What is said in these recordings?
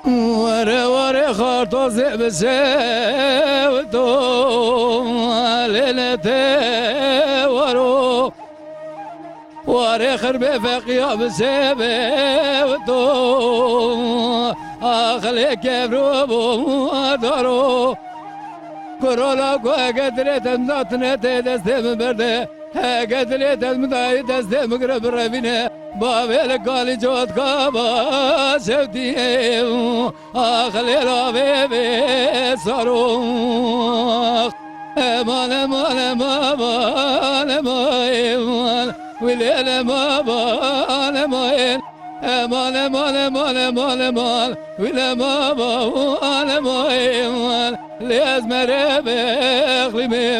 وره وره خارطو زبسه و تو ليلته ورو وره خربه فقيا بسبه و تو آخلی کبرو بو دارو کرولا کو قدرت ناتنت دست برده قدرت مدای دست مغرب روینه باول قالی جوت کابا سوتی آخلی را به سارو مال مال ما مال ما ولیل ما مال ما مال مال مال مال مال ولا ما مال مال لازم ربخ لي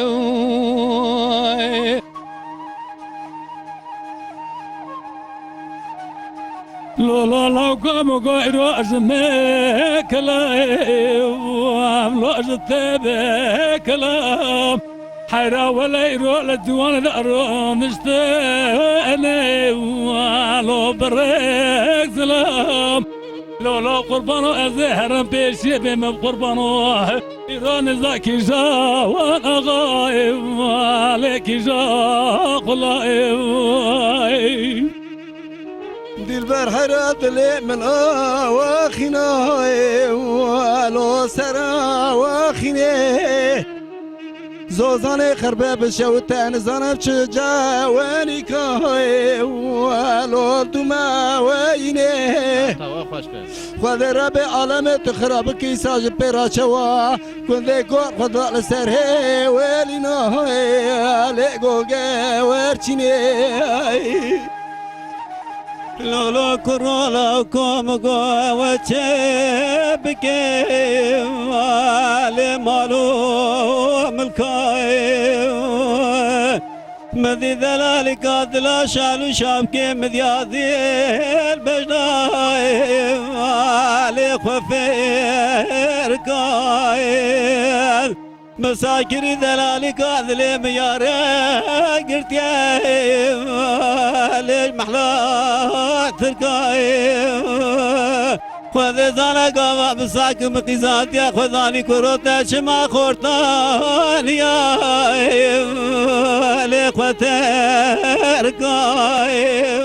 لا لا لا قام غير أزمك لا لا أزتبك كلام حيرا ولا يروح للديوان الأرام نستنى ولو بريك سلام لولا قربانو أزهرم بيشي بهم قربانو إيران زاكي جا وانا غايب عليك جا قلايب دلبر حرات لي من آواخنا ولو سرا واخنه زوزان خربه بشوتن زنب چه جوانی که ولو دوما وینه خود رب عالم تخرب کی ساج پیرا چوا کنده گور خدا لسر هی ولی نه لگو ورچینه لولا كرولا كوم وچه بكي مال مالو ملكاي مذي ذلالي قادلا شالو شامكي مذيادي البجناي مالي خفير كاي مساكري ذلالي قادلي مياري قلت يا ليش محلات تركاي خذ زانا قاما مساك مقيزات يا خذاني كروتا شما خورتان يا ليخوتر كاي